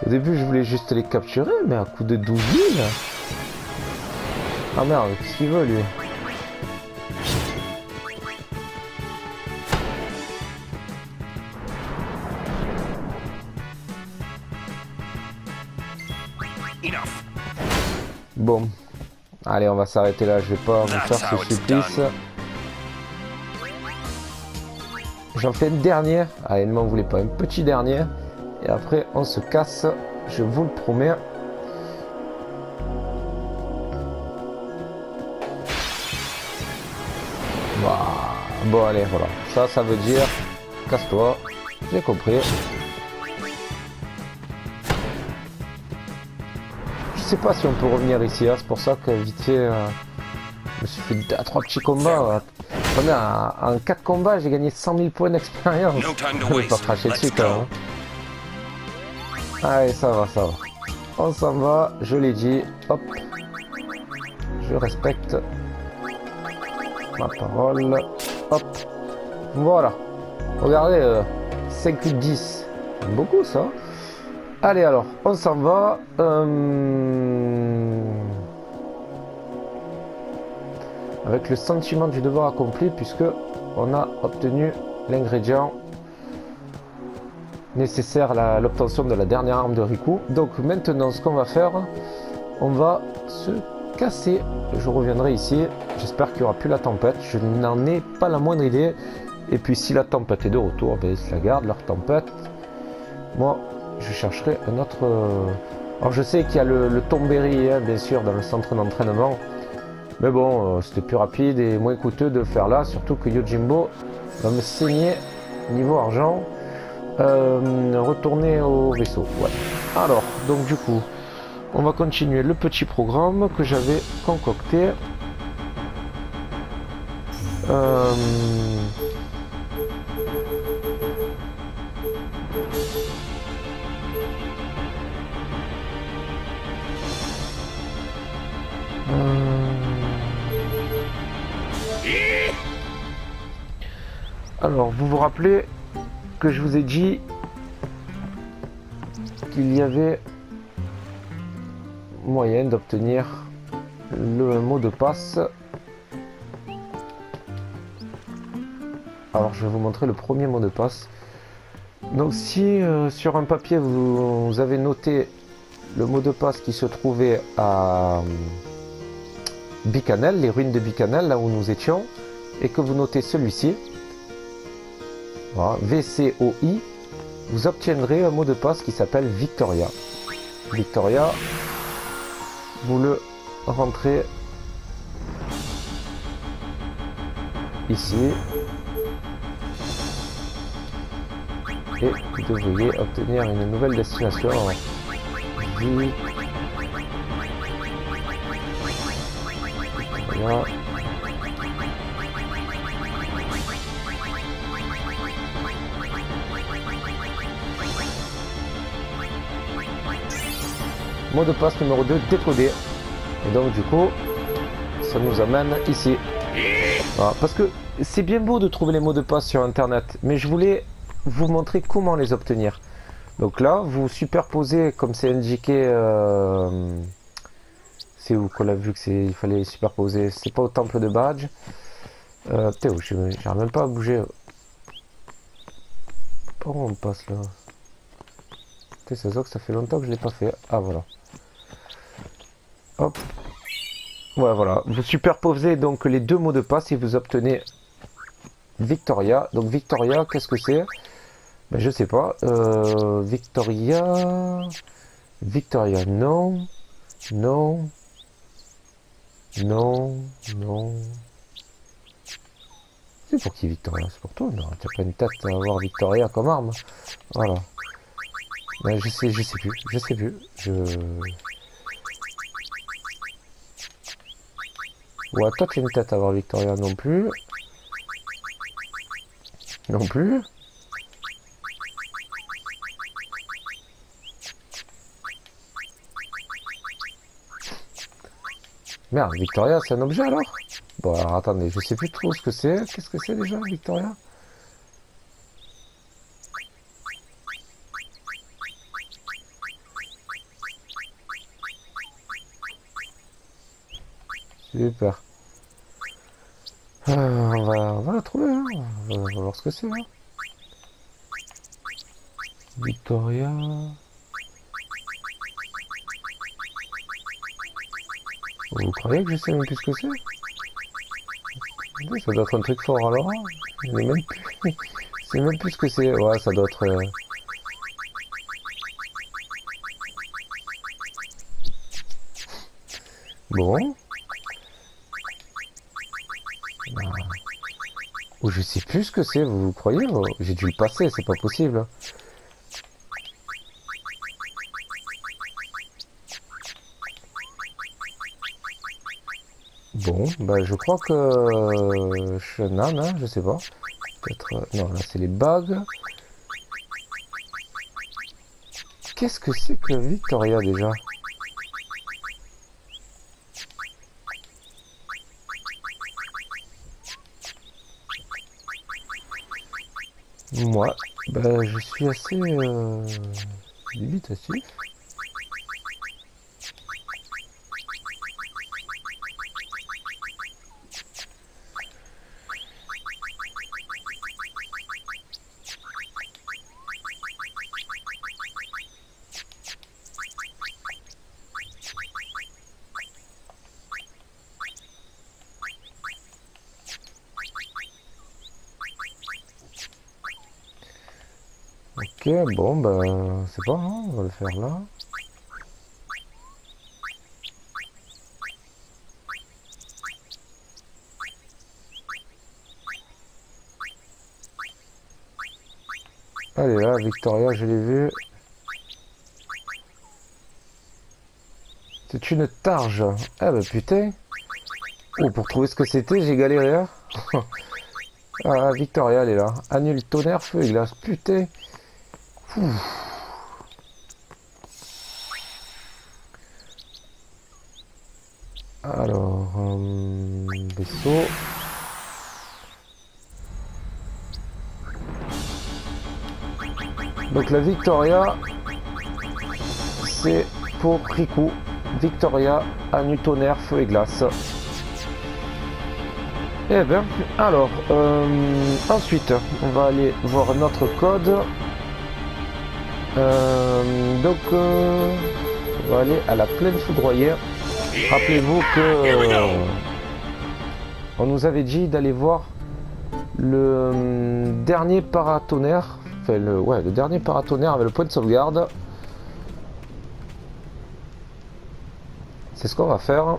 Au début, je voulais juste les capturer, mais à coup de 12 000... Ah merde, qu'est-ce qu'il veut, lui? Bon, allez, on va s'arrêter là, je vais pas vous faire ce supplice. J'en fais une dernière, allez, ne m'en voulez pas, une petite dernière. Et après, on se casse, je vous le promets. Bon, allez, voilà, ça veut dire, casse-toi, j'ai compris. Je sais pas si on peut revenir ici, hein. C'est pour ça que vite fait, je me suis fait 2 à 3 petits combats. Attendez, en 4 combats, j'ai gagné 100 000 points d'expérience. Je vais pas cracher dessus quand même. Allez, ça va, ça va. On s'en va, je l'ai dit, hop. Je respecte ma parole. Hop. Voilà. Regardez, 5 8 10. C'est beaucoup ça. Allez alors, on s'en va. Avec le sentiment du devoir accompli, puisque on a obtenu l'ingrédient nécessaire à l'obtention de la dernière arme de Riku. Donc maintenant, ce qu'on va faire, on va se casser. Je reviendrai ici. J'espère qu'il n'y aura plus la tempête. Je n'en ai pas la moindre idée. Et puis si la tempête est de retour, ben, ils se la gardent, leur tempête. Moi, je chercherai un autre... Alors je sais qu'il y a le Tombéry, hein, bien sûr, dans le centre d'entraînement. Mais bon, c'était plus rapide et moins coûteux de le faire là. Surtout que Yojimbo va me saigner niveau argent. Retourner au vaisseau. Ouais. Alors, donc du coup, on va continuer le petit programme que j'avais concocté. Alors, vous vous rappelez que je vous ai dit qu'il y avait moyen d'obtenir le mot de passe. Alors je vais vous montrer le premier mot de passe. Donc si sur un papier vous avez noté le mot de passe qui se trouvait à Bicanel, les ruines de Bicanel, là où nous étions, et que vous notez celui-ci, voilà, VCOI, vous obtiendrez un mot de passe qui s'appelle Victoria. Victoria, vous le rentrez ici et vous devriez obtenir une nouvelle destination. Voilà. Mot de passe numéro 2 décodé. Et donc du coup, ça nous amène ici. Voilà. Parce que c'est bien beau de trouver les mots de passe sur internet, mais je voulais vous montrer comment les obtenir. Donc là, vous superposez comme c'est indiqué. C'est où qu'on a vu il fallait superposer. C'est pas au temple de badge. Putain, j'arrive même pas à bouger. Par où on passe là? Putain, ça se voit que ça fait longtemps que je l'ai pas fait. Ah voilà. Hop. Ouais, voilà. Vous superposez donc les deux mots de passe et vous obtenez Victoria. Donc Victoria, qu'est-ce que c'est? Ben, je sais pas. Victoria. Victoria, non. Non. Non. Non. C'est pour qui Victoria? C'est pour toi? Non, t'as pas une tête à avoir Victoria comme arme. Voilà. Ben, je sais plus. Je sais plus. Ouais, toi tu as une tête à avoir Victoria non plus. Non plus. Merde, Victoria c'est un objet alors? Bon alors attendez, je sais plus trop ce que c'est. Qu'est-ce que c'est déjà Victoria? Super. On va la trouver, hein. On va voir ce que c'est. Hein. Victoria. Vous croyez que je sais même plus ce que c'est? Ça doit être un truc fort alors. Hein. Je sais même plus. Je sais même plus ce que c'est. Ouais, ça doit être. Bon. Oh, je sais plus ce que c'est, vous croyez? Oh, j'ai dû le passer, c'est pas possible. Bon, bah je crois que Shannon, hein, je sais pas. Peut-être. Non, là c'est les bagues. Qu'est-ce que c'est que Victoria déjà? Moi, bah, je suis assez dubitatif. Ok, bon, bah, c'est pas, hein, on va le faire là. Allez, là, Victoria, je l'ai vu. C'est une targe. Ah bah putain. Oh, pour trouver ce que c'était, j'ai galéré. Hein. Ah, Victoria, elle est là. Annule tonnerre, feu et glace. Putain. Ouf. Alors, vaisseau. Donc la Victoria, c'est pour Riku. Victoria, Anu tonnerre, feu et glace. Eh bien, alors, ensuite, on va aller voir notre code. On va aller à la plaine foudroyée. Rappelez-vous que on nous avait dit d'aller voir le dernier paratonnerre, enfin le dernier paratonnerre avec le point de sauvegarde. C'est ce qu'on va faire.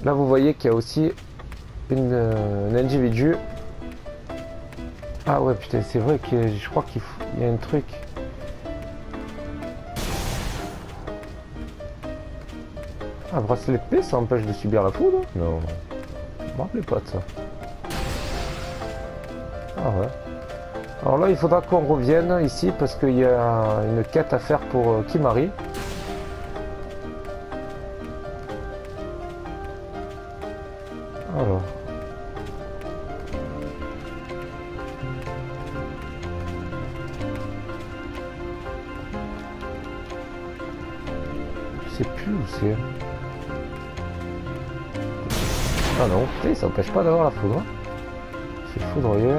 Là, vous voyez qu'il y a aussi un individu. Ah ouais, putain, c'est vrai que je crois qu'il y a un truc. Ah, bracelet de paix, ça empêche de subir la foudre? Non. Je me rappelais pas de ça. Ah ouais. Alors là, il faudra qu'on revienne ici parce qu'il y a une quête à faire pour Kimahri. Alors. Je sais plus où c'est. Ah non, putain, ça n'empêche pas d'avoir la foudre. C'est foudroyé.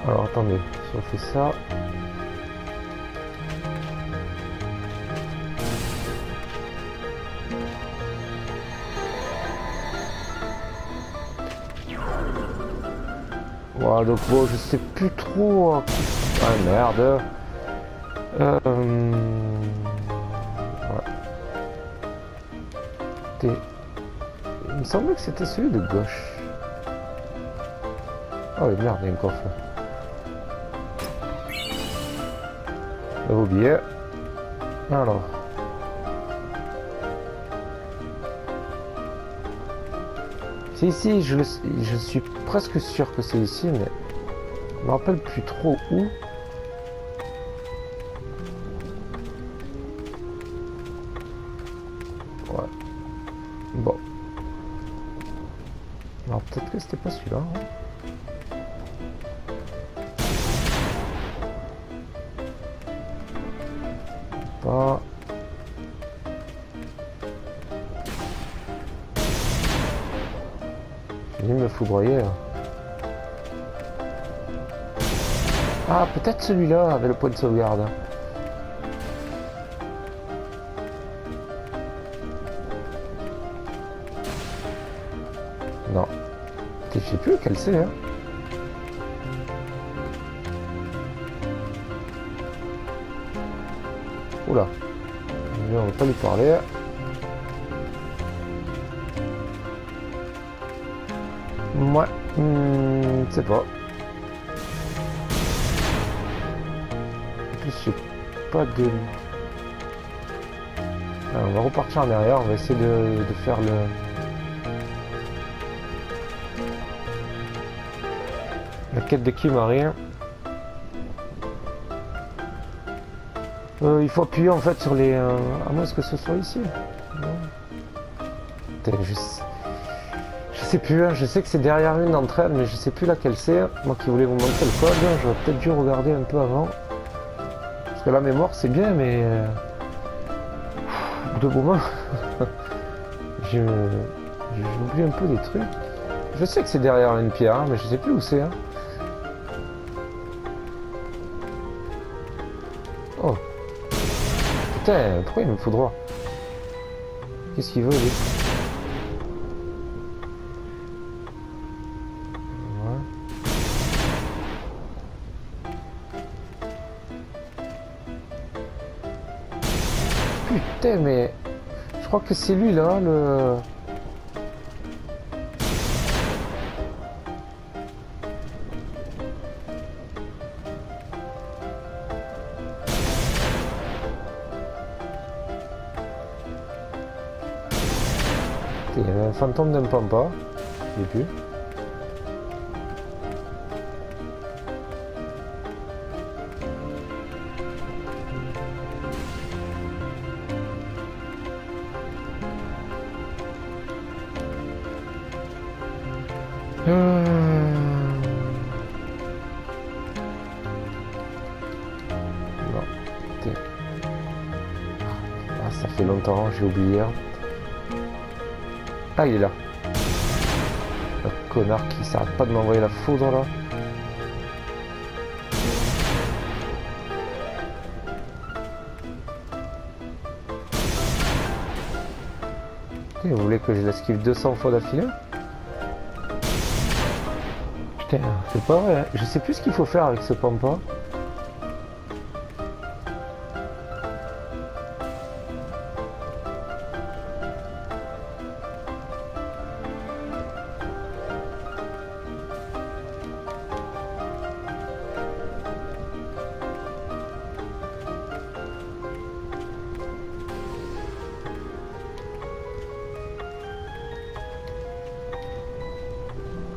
Alors attendez, si on fait ça. Voilà, donc bon, je sais plus trop. Ah merde. Ouais. Il me semblait que c'était celui de gauche. Oh merde, il y a un coffre. J'avais oublié. Alors. C'est ici, je suis presque sûr que c'est ici, mais je me rappelle plus trop où. Ouais. Bon. Alors peut-être que c'était pas celui-là. Hein. Pas. Il me foudroyer. Ah, peut-être celui-là avec le point de sauvegarde. Non. Je sais plus lequel c'est. Hein. Oula. On va pas lui parler. Moi, je sais pas. En plus, je sais pas de... Alors, on va repartir en arrière, on va essayer de faire la quête de Kimahri. Il faut appuyer en fait sur les... à moins que ce soit ici. Non. Je sais plus, hein. Je sais que c'est derrière une d'entre elles, mais je sais plus laquelle c'est. Moi qui voulais vous montrer le code, j'aurais peut-être dû regarder un peu avant. Parce que la mémoire c'est bien, mais... au bout de moment, j'oublie un peu des trucs. Je sais que c'est derrière une pierre, hein, mais je sais plus où c'est. Hein. Oh. Putain, pourquoi il me faut droit? Qu'est-ce qu'il veut, lui? Putain, mais je crois que c'est lui là, le... Il y avait un fantôme d'un pampa, je sais plus. fait longtemps, j'ai oublié. Ah, il est là. Le connard qui s'arrête pas de m'envoyer la foudre là. Putain, vous voulez que je l'esquive 200 fois d'affilée? Putain, c'est pas vrai, hein. Je sais plus ce qu'il faut faire avec ce pampa.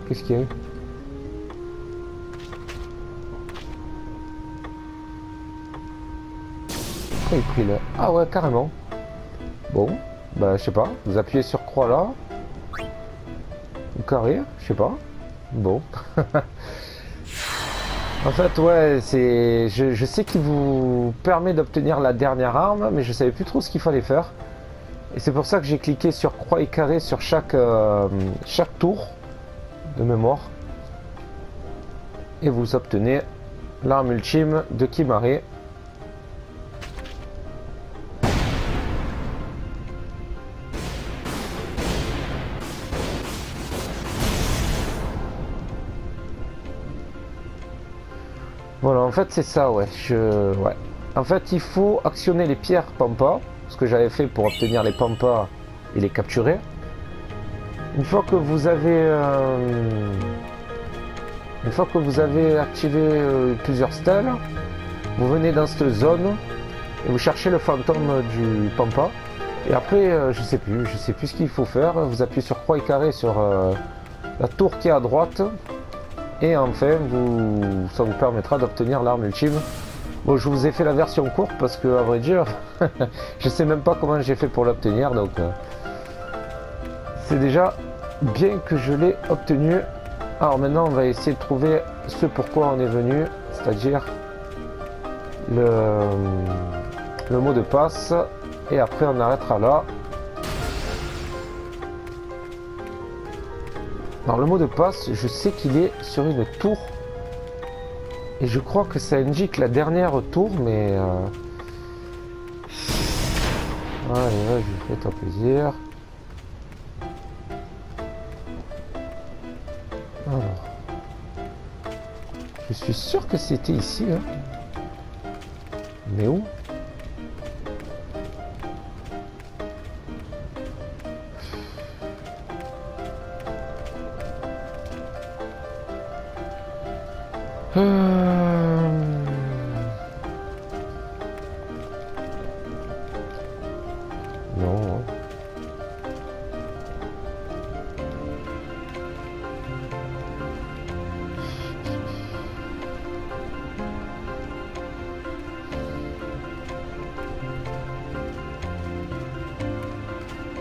Qu'est-ce qu'il y a eu? Pourquoi il prit le... Ah ouais, carrément. Bon, bah je sais pas. Vous appuyez sur croix là. Ou carré, je sais pas. Bon. En fait, ouais, c'est... Je sais qu'il vous permet d'obtenir la dernière arme, mais je savais plus trop ce qu'il fallait faire. Et c'est pour ça que j'ai cliqué sur croix et carré sur chaque tour de mémoire. Et vous obtenez l'arme ultime de Kimahri. Voilà, en fait c'est ça, ouais. Ouais. En fait, il faut actionner les pierres pampa, ce que j'avais fait pour obtenir les pampas et les capturer. Une fois que vous avez activé plusieurs stèles, vous venez dans cette zone et vous cherchez le fantôme du pampa. Et après, je sais plus ce qu'il faut faire. Vous appuyez sur croix et carré sur la tour qui est à droite. Et enfin, ça vous permettra d'obtenir l'arme ultime. Bon, je vous ai fait la version courte parce que, à vrai dire, je sais même pas comment j'ai fait pour l'obtenir. Donc, c'est déjà bien que je l'ai obtenu. Alors maintenant, on va essayer de trouver ce pourquoi on est venu, c'est-à-dire le mot de passe. Et après, on arrêtera là. Alors le mot de passe, je sais qu'il est sur une tour. Et je crois que ça indique la dernière tour, mais... Allez, vas-y, fais-toi plaisir. Alors... Je suis sûr que c'était ici, hein. Mais où? Non.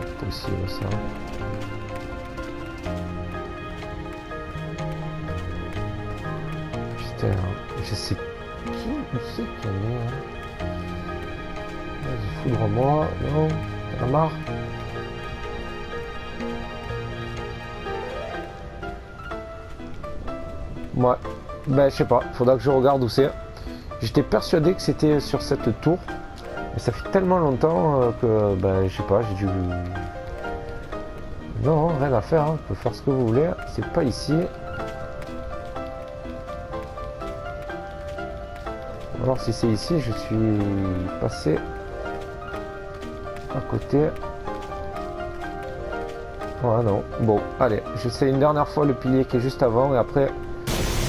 C'est possible ça. Putain, je sais qui c'est qu'elle est, hein. Vas-y, foudre-moi, non, t'en as marre. Ouais, ben je sais pas, faudra que je regarde où c'est. J'étais persuadé que c'était sur cette tour, mais ça fait tellement longtemps que, ben je sais pas, j'ai dû... Non, rien à faire, hein. Vous pouvez faire ce que vous voulez, c'est pas ici. Alors si c'est ici, je suis passé à côté. Ouais, non. Bon, allez, j'essaie une dernière fois le pilier qui est juste avant et après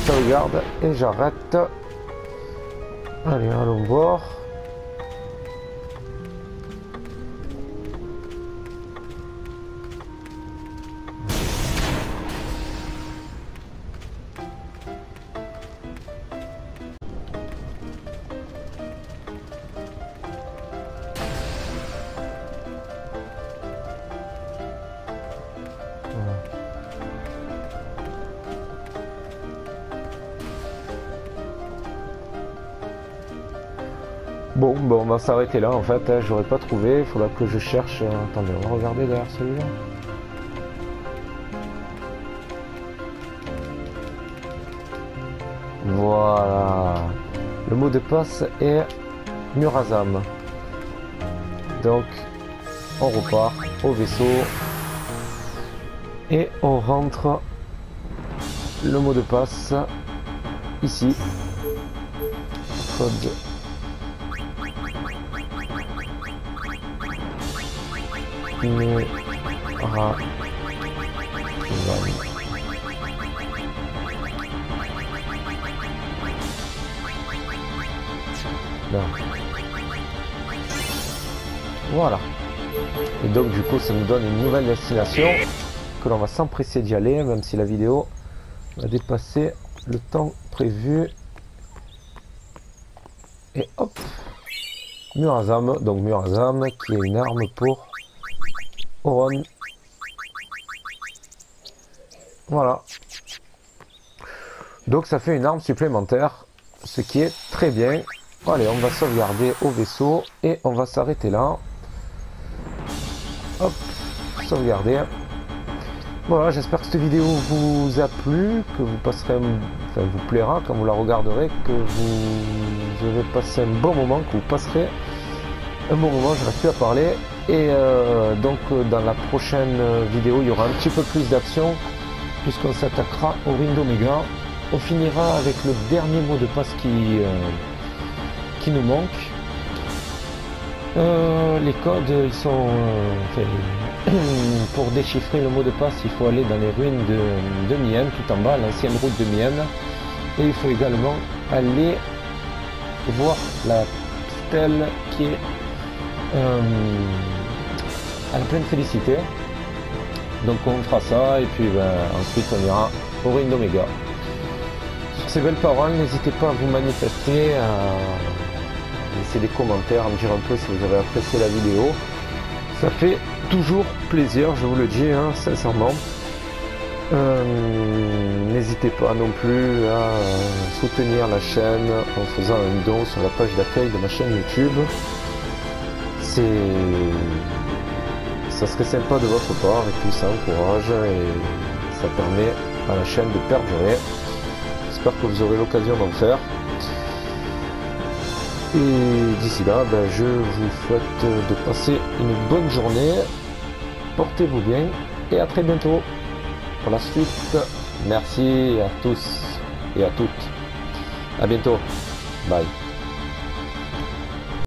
je regarde et j'arrête. Allez, allons voir. Bon, on va s'arrêter là en fait, hein, j'aurais pas trouvé, il faudra que je cherche. Attendez, on va regarder derrière celui-là. Voilà. Le mot de passe est Murazam. Donc, on repart au vaisseau et on rentre le mot de passe ici. Code. Là. Voilà. Et donc du coup ça nous donne une nouvelle destination que l'on va s'empresser d'y aller, même si la vidéo va dépasser le temps prévu. Et hop, Murazam, donc Murazam qui est une arme pour Auron. Voilà. Donc ça fait une arme supplémentaire, ce qui est très bien. Allez, on va sauvegarder au vaisseau et on va s'arrêter là. Hop, sauvegarder. Voilà, j'espère que cette vidéo vous a plu, que vous passerez, enfin vous plaira quand vous la regarderez, que vous avez passé un bon moment, que vous passerez un bon moment, je reste plus à parler. Et donc dans la prochaine vidéo, il y aura un petit peu plus d'action, puisqu'on s'attaquera au Ring d'Oméga. On finira avec le dernier mot de passe qui nous manque. Les codes, ils sont... pour déchiffrer le mot de passe, il faut aller dans les ruines de Mien, tout en bas, l'ancienne route de Mien. Et il faut également aller voir la stèle qui est à la pleine félicité. Donc on fera ça et puis ensuite on ira au Ring d'Oméga. Sur ces belles paroles, n'hésitez pas à vous manifester, à laisser des commentaires, à me dire un peu si vous avez apprécié la vidéo. Ça fait toujours plaisir, je vous le dis, hein, sincèrement. N'hésitez pas non plus à soutenir la chaîne en faisant un don sur la page d'accueil de ma chaîne YouTube. Ça serait sympa de votre part et puis ça encourage et ça permet à la chaîne de perdurer. J'espère que vous aurez l'occasion d'en faire. Et d'ici là, je vous souhaite de passer une bonne journée. Portez-vous bien et à très bientôt pour la suite. Merci à tous et à toutes. À bientôt. Bye.